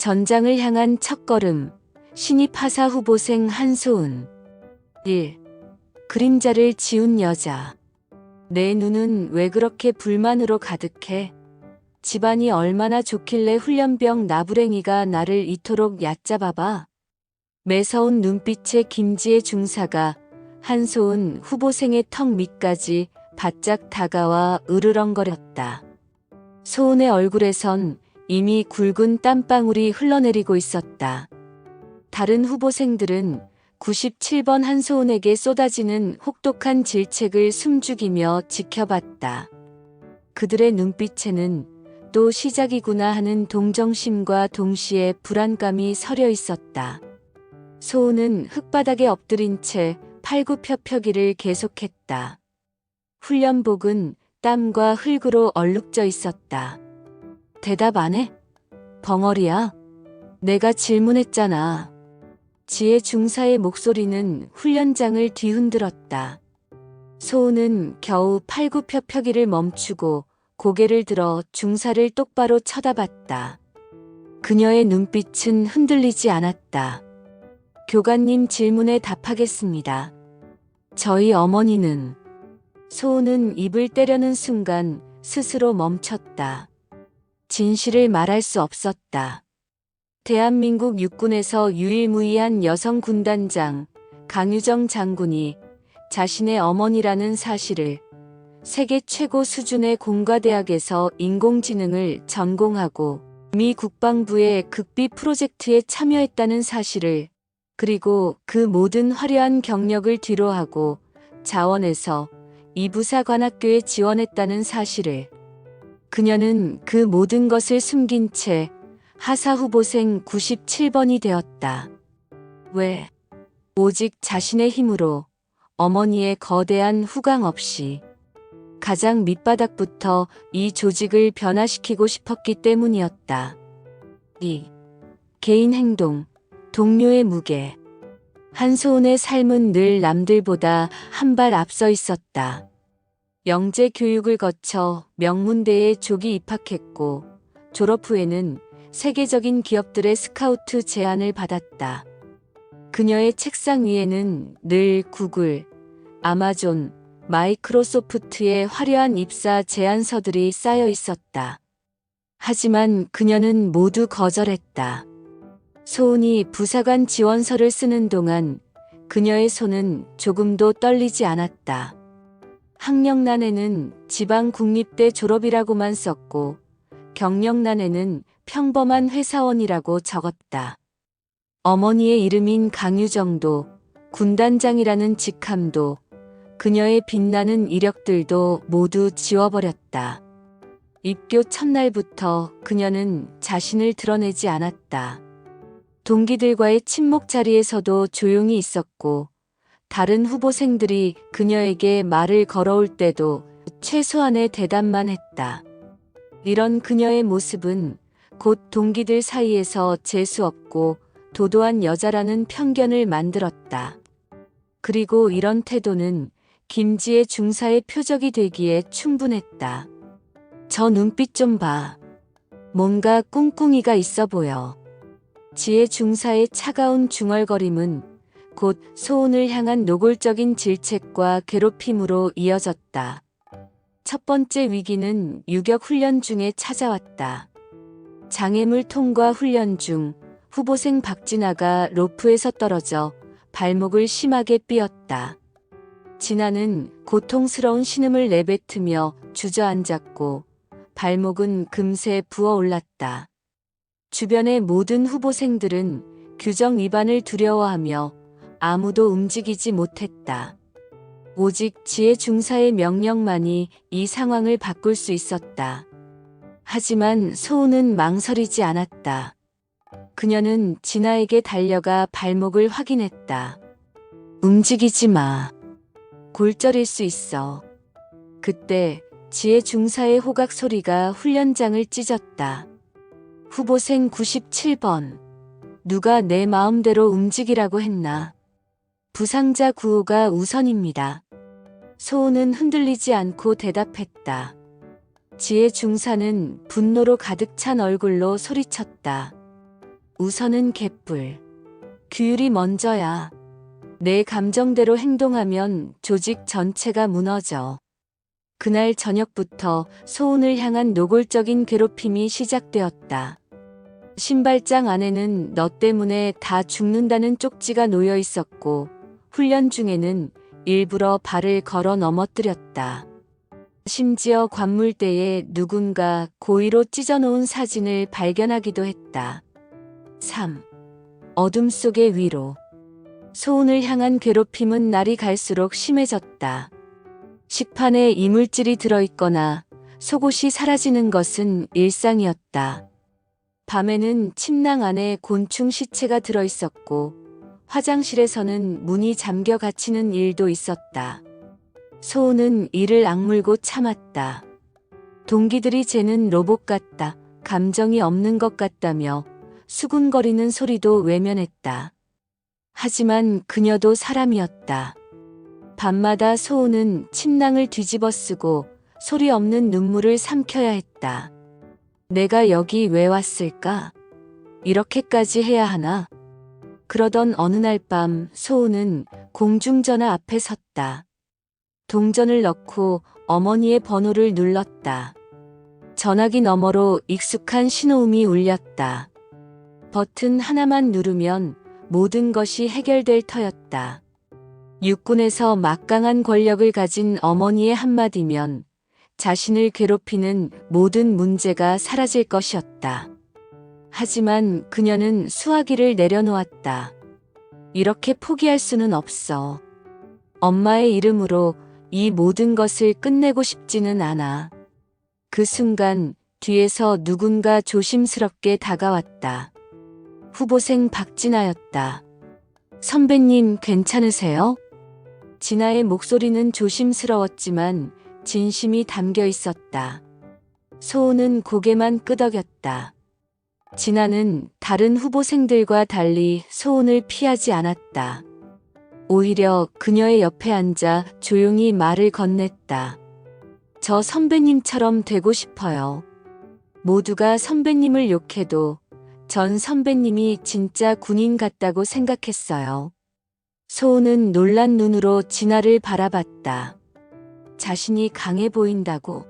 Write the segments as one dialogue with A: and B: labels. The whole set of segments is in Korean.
A: 전장을 향한 첫걸음. 신입 하사 후보생 한소은. 1. 그림자를 지운 여자. 내 눈은 왜 그렇게 불만으로 가득해? 집안이 얼마나 좋길래 훈련병 나부랭이가 나를 이토록 얕잡아봐? 매서운 눈빛의 김지혜 중사가 한소은 후보생의 턱 밑까지 바짝 다가와 으르렁거렸다. 소은의 얼굴에선 이미 굵은 땀방울이 흘러내리고 있었다. 다른 후보생들은 97번 한소은에게 쏟아지는 혹독한 질책을 숨죽이며 지켜봤다. 그들의 눈빛에는 또 시작이구나 하는 동정심과 동시에 불안감이 서려 있었다. 소은은 흙바닥에 엎드린 채 팔굽혀펴기를 계속했다. 훈련복은 땀과 흙으로 얼룩져 있었다. 대답 안 해? 벙어리야. 내가 질문했잖아. 지혜 중사의 목소리는 훈련장을 뒤흔들었다. 소은은 겨우 팔굽혀펴기를 멈추고 고개를 들어 중사를 똑바로 쳐다봤다. 그녀의 눈빛은 흔들리지 않았다. 교관님 질문에 답하겠습니다. 저희 어머니는. 소은은 입을 때려는 순간 스스로 멈췄다. 진실을 말할 수 없었다. 대한민국 육군에서 유일무이한 여성 군단장 강유정 장군이 자신의 어머니라는 사실을, 세계 최고 수준의 공과대학에서 인공지능을 전공하고 미 국방부의 극비 프로젝트에 참여했다는 사실을, 그리고 그 모든 화려한 경력을 뒤로하고 자원에서 이부사관학교에 지원했다는 사실을, 그녀는 그 모든 것을 숨긴 채 하사 후보생 97번이 되었다. 왜? 오직 자신의 힘으로, 어머니의 거대한 후광 없이. 가장 밑바닥부터 이 조직을 변화시키고 싶었기 때문이었다. 2. 개인 행동, 동료의 무게. 한소은의 삶은 늘 남들보다 한 발 앞서 있었다. 영재 교육을 거쳐 명문대에 조기 입학했고 졸업 후에는 세계적인 기업들의 스카우트 제안을 받았다. 그녀의 책상 위에는 늘 구글, 아마존, 마이크로소프트의 화려한 입사 제안서들이 쌓여 있었다. 하지만 그녀는 모두 거절했다. 소은이 부사관 지원서를 쓰는 동안 그녀의 손은 조금도 떨리지 않았다. 학력란에는 지방국립대 졸업이라고만 썼고 경력란에는 평범한 회사원이라고 적었다. 어머니의 이름인 강유정도, 군단장이라는 직함도, 그녀의 빛나는 이력들도 모두 지워버렸다. 입교 첫날부터 그녀는 자신을 드러내지 않았다. 동기들과의 친목 자리에서도 조용히 있었고 다른 후보생들이 그녀에게 말을 걸어올 때도 최소한의 대답만 했다. 이런 그녀의 모습은 곧 동기들 사이에서 재수없고 도도한 여자라는 편견을 만들었다. 그리고 이런 태도는 김지혜 중사의 표적이 되기에 충분했다. 저 눈빛 좀 봐. 뭔가 꿍꿍이가 있어 보여. 지혜 중사의 차가운 중얼거림은 곧 소은을 향한 노골적인 질책과 괴롭힘으로 이어졌다. 첫 번째 위기는 유격 훈련 중에 찾아왔다. 장애물 통과 훈련 중 후보생 박진아가 로프에서 떨어져 발목을 심하게 삐었다. 진아는 고통스러운 신음을 내뱉으며 주저앉았고 발목은 금세 부어올랐다. 주변의 모든 후보생들은 규정 위반을 두려워하며 아무도 움직이지 못했다. 오직 지혜 중사의 명령만이 이 상황을 바꿀 수 있었다. 하지만 소은은 망설이지 않았다. 그녀는 진아에게 달려가 발목을 확인했다. 움직이지 마. 골절일 수 있어. 그때 지혜 중사의 호각 소리가 훈련장을 찢었다. 후보생 97번. 누가 내 마음대로 움직이라고 했나? 부상자 구호가 우선입니다. 소은은 흔들리지 않고 대답했다. 지혜 중사는 분노로 가득 찬 얼굴로 소리쳤다. 우선은 갯불. 규율이 먼저야. 내 감정대로 행동하면 조직 전체가 무너져. 그날 저녁부터 소은을 향한 노골적인 괴롭힘이 시작되었다. 신발장 안에는 너 때문에 다 죽는다는 쪽지가 놓여 있었고, 훈련 중에는 일부러 발을 걸어 넘어뜨렸다. 심지어 관물대에 누군가 고의로 찢어놓은 사진을 발견하기도 했다. 3. 어둠 속의 위로. 소은을 향한 괴롭힘은 날이 갈수록 심해졌다. 식판에 이물질이 들어있거나 속옷이 사라지는 것은 일상이었다. 밤에는 침낭 안에 곤충 시체가 들어있었고, 화장실에서는 문이 잠겨 갇히는 일도 있었다. 소은은 이를 악물고 참았다. 동기들이 쟤는 로봇 같다, 감정이 없는 것 같다며 수군거리는 소리도 외면했다. 하지만 그녀도 사람이었다. 밤마다 소은은 침낭을 뒤집어 쓰고 소리 없는 눈물을 삼켜야 했다. 내가 여기 왜 왔을까? 이렇게까지 해야 하나? 그러던 어느 날 밤 소은은 공중전화 앞에 섰다. 동전을 넣고 어머니의 번호를 눌렀다. 전화기 너머로 익숙한 신호음이 울렸다. 버튼 하나만 누르면 모든 것이 해결될 터였다. 육군에서 막강한 권력을 가진 어머니의 한마디면 자신을 괴롭히는 모든 문제가 사라질 것이었다. 하지만 그녀는 수화기를 내려놓았다. 이렇게 포기할 수는 없어. 엄마의 이름으로 이 모든 것을 끝내고 싶지는 않아. 그 순간 뒤에서 누군가 조심스럽게 다가왔다. 후보생 박진아였다. 선배님 괜찮으세요? 진아의 목소리는 조심스러웠지만 진심이 담겨 있었다. 소은은 고개만 끄덕였다. 진아는 다른 후보생들과 달리 소은을 피하지 않았다. 오히려 그녀의 옆에 앉아 조용히 말을 건넸다. 저 선배님처럼 되고 싶어요. 모두가 선배님을 욕해도 전 선배님이 진짜 군인 같다고 생각했어요. 소은은 놀란 눈으로 진아를 바라봤다. 자신이 강해 보인다고?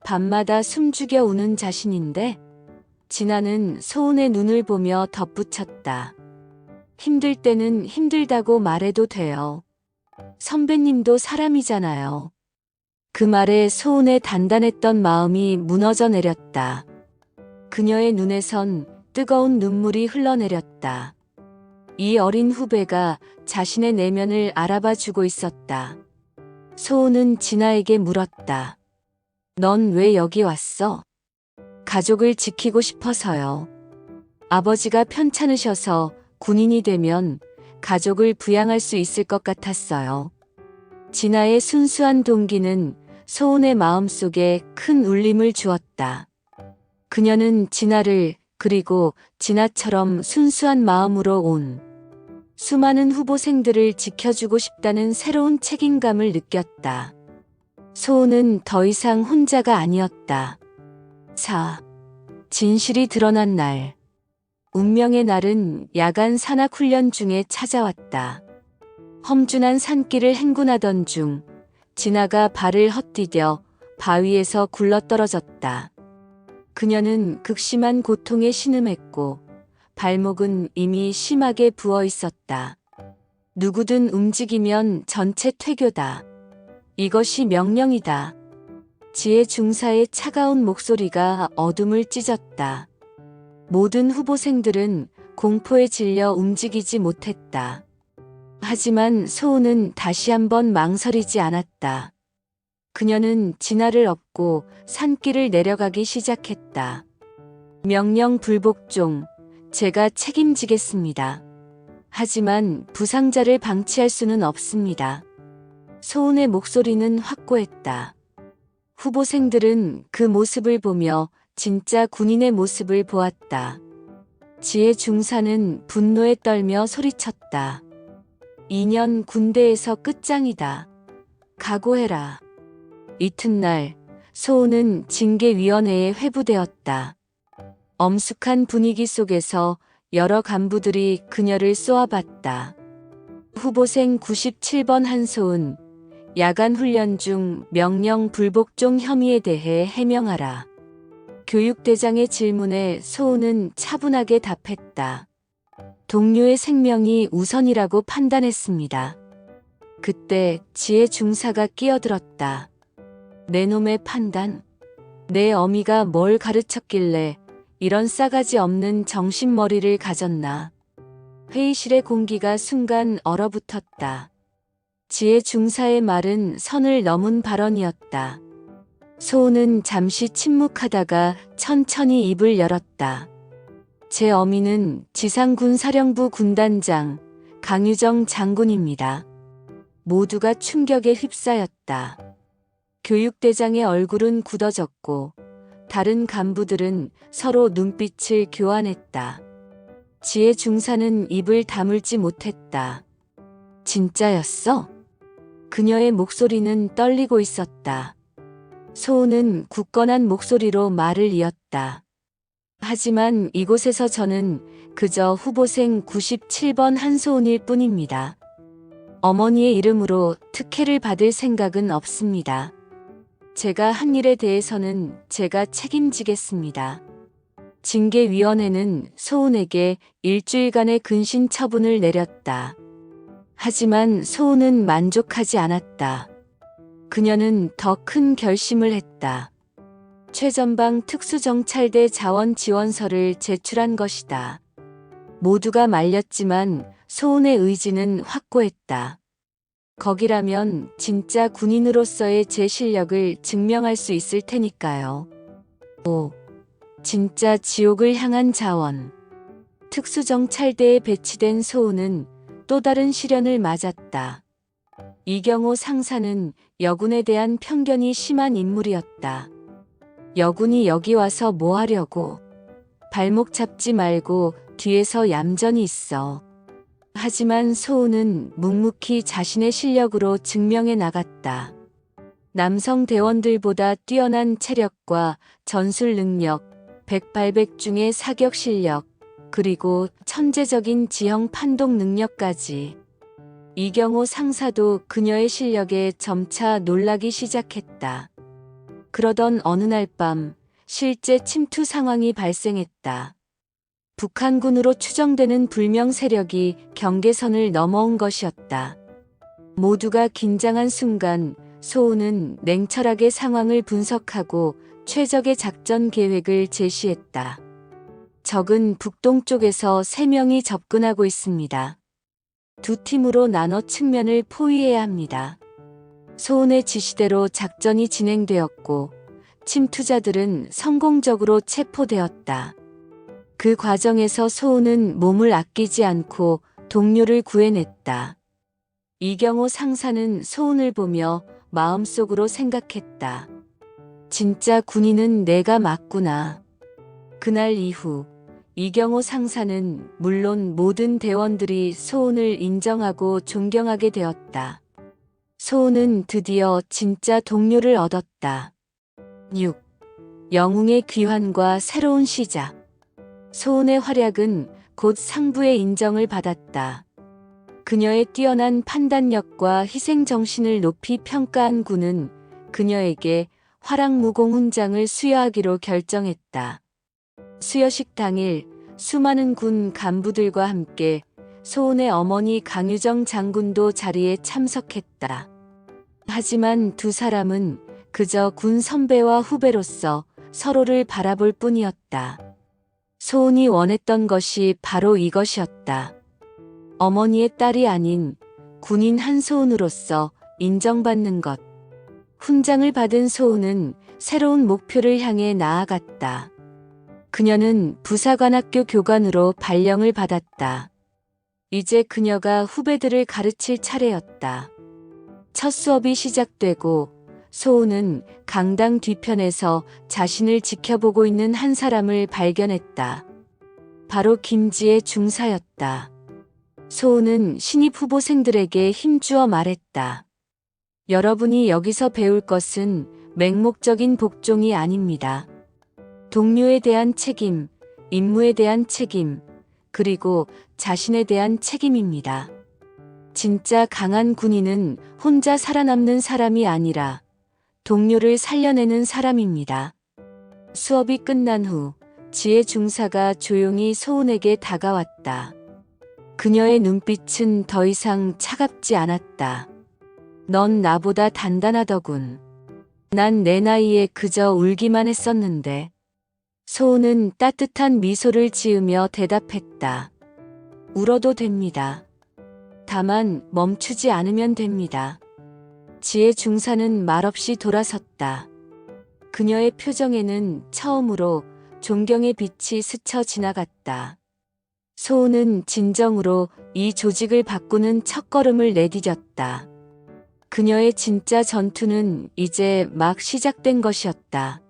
A: 밤마다 숨죽여 우는 자신인데? 진아는 소은의 눈을 보며 덧붙였다. 힘들 때는 힘들다고 말해도 돼요. 선배님도 사람이잖아요. 그 말에 소은의 단단했던 마음이 무너져 내렸다. 그녀의 눈에선 뜨거운 눈물이 흘러내렸다. 이 어린 후배가 자신의 내면을 알아봐 주고 있었다. 소은은 진아에게 물었다. 넌 왜 여기 왔어? 가족을 지키고 싶어서요. 아버지가 편찮으셔서 군인이 되면 가족을 부양할 수 있을 것 같았어요. 진아의 순수한 동기는 소은의 마음속에 큰 울림을 주었다. 그녀는 진아를 그리고 진아처럼 순수한 마음으로 온 수많은 후보생들을 지켜주고 싶다는 새로운 책임감을 느꼈다. 소은은 더 이상 혼자가 아니었다. 4. 진실이 드러난 날. 운명의 날은 야간 산악훈련 중에 찾아왔다. 험준한 산길을 행군하던 중 진아가 발을 헛디뎌 바위에서 굴러떨어졌다. 그녀는 극심한 고통에 신음했고 발목은 이미 심하게 부어 있었다. 누구든 움직이면 전체 퇴교다. 이것이 명령이다. 지혜 중사의 차가운 목소리가 어둠을 찢었다. 모든 후보생들은 공포에 질려 움직이지 못했다. 하지만 소은은 다시 한번 망설이지 않았다. 그녀는 진아를 업고 산길을 내려가기 시작했다. 명령 불복종, 제가 책임지겠습니다. 하지만 부상자를 방치할 수는 없습니다. 소은의 목소리는 확고했다. 후보생들은 그 모습을 보며 진짜 군인의 모습을 보았다. 지혜 중사는 분노에 떨며 소리쳤다. 2년 군대에서 끝장이다. 각오해라. 이튿날 소은은 징계위원회에 회부되었다. 엄숙한 분위기 속에서 여러 간부들이 그녀를 쏘아봤다. 후보생 97번 한소은, 야간 훈련 중 명령 불복종 혐의에 대해 해명하라. 교육대장의 질문에 소은은 차분하게 답했다. 동료의 생명이 우선이라고 판단했습니다. 그때 지혜 중사가 끼어들었다. 내 놈의 판단? 내 어미가 뭘 가르쳤길래 이런 싸가지 없는 정신머리를 가졌나. 회의실의 공기가 순간 얼어붙었다. 지혜 중사의 말은 선을 넘은 발언이었다. 소은은 잠시 침묵하다가 천천히 입을 열었다. 제 어미는 지상군사령부 군단장 강유정 장군입니다. 모두가 충격에 휩싸였다. 교육대장의 얼굴은 굳어졌고 다른 간부들은 서로 눈빛을 교환했다. 지혜 중사는 입을 다물지 못했다. 진짜였어? 그녀의 목소리는 떨리고 있었다. 소은은 굳건한 목소리로 말을 이었다. 하지만 이곳에서 저는 그저 후보생 97번 한소은일 뿐입니다. 어머니의 이름으로 특혜를 받을 생각은 없습니다. 제가 한 일에 대해서는 제가 책임지겠습니다. 징계위원회는 소은에게 일주일간의 근신 처분을 내렸다. 하지만 소은은 만족하지 않았다. 그녀는 더 큰 결심을 했다. 최전방 특수정찰대 자원 지원서를 제출한 것이다. 모두가 말렸지만 소은의 의지는 확고했다. 거기라면 진짜 군인으로서의 제 실력을 증명할 수 있을 테니까요. 오, 진짜 지옥을 향한 자원. 특수정찰대에 배치된 소은은 또 다른 시련을 맞았다. 이경호 상사는 여군에 대한 편견이 심한 인물이었다. 여군이 여기 와서 뭐 하려고? 발목 잡지 말고 뒤에서 얌전히 있어. 하지만 소은은 묵묵히 자신의 실력으로 증명해 나갔다. 남성 대원들보다 뛰어난 체력과 전술 능력, 백발백 중의 사격 실력, 그리고 천재적인 지형 판독 능력까지. 이경호 상사도 그녀의 실력에 점차 놀라기 시작했다. 그러던 어느 날 밤 실제 침투 상황이 발생했다. 북한군으로 추정되는 불명 세력이 경계선을 넘어온 것이었다. 모두가 긴장한 순간 소은은 냉철하게 상황을 분석하고 최적의 작전 계획을 제시했다. 적은 북동쪽에서 3명이 접근하고 있습니다. 두 팀으로 나눠 측면을 포위해야 합니다. 소은의 지시대로 작전이 진행되었고 침투자들은 성공적으로 체포되었다. 그 과정에서 소은은 몸을 아끼지 않고 동료를 구해냈다. 이경호 상사는 소은을 보며 마음속으로 생각했다. 진짜 군인은 내가 맞구나. 그날 이후 이경호 상사는 물론 모든 대원들이 소은을 인정하고 존경하게 되었다. 소은은 드디어 진짜 동료를 얻었다. 6. 영웅의 귀환과 새로운 시작. 소은의 활약은 곧 상부의 인정을 받았다. 그녀의 뛰어난 판단력과 희생정신을 높이 평가한 군은 그녀에게 화랑무공 훈장을 수여하기로 결정했다. 수여식 당일 수많은 군 간부들과 함께 소은의 어머니 강유정 장군도 자리에 참석했다. 하지만 두 사람은 그저 군 선배와 후배로서 서로를 바라볼 뿐이었다. 소은이 원했던 것이 바로 이것이었다. 어머니의 딸이 아닌 군인 한소은으로서 인정받는 것. 훈장을 받은 소은은 새로운 목표를 향해 나아갔다. 그녀는 부사관학교 교관으로 발령을 받았다. 이제 그녀가 후배들을 가르칠 차례였다. 첫 수업이 시작되고 소은은 강당 뒤편에서 자신을 지켜보고 있는 한 사람을 발견했다. 바로 김지혜 중사였다. 소은은 신입 후보생들에게 힘주어 말했다. 여러분이 여기서 배울 것은 맹목적인 복종이 아닙니다. 동료에 대한 책임, 임무에 대한 책임, 그리고 자신에 대한 책임입니다. 진짜 강한 군인은 혼자 살아남는 사람이 아니라 동료를 살려내는 사람입니다. 수업이 끝난 후 지혜 중사가 조용히 소은에게 다가왔다. 그녀의 눈빛은 더 이상 차갑지 않았다. 넌 나보다 단단하더군. 난 내 나이에 그저 울기만 했었는데. 소은은 따뜻한 미소를 지으며 대답했다. 울어도 됩니다. 다만 멈추지 않으면 됩니다. 지혜 중사는 말없이 돌아섰다. 그녀의 표정에는 처음으로 존경의 빛이 스쳐 지나갔다. 소은은 진정으로 이 조직을 바꾸는 첫걸음을 내디뎠다. 그녀의 진짜 전투는 이제 막 시작된 것이었다.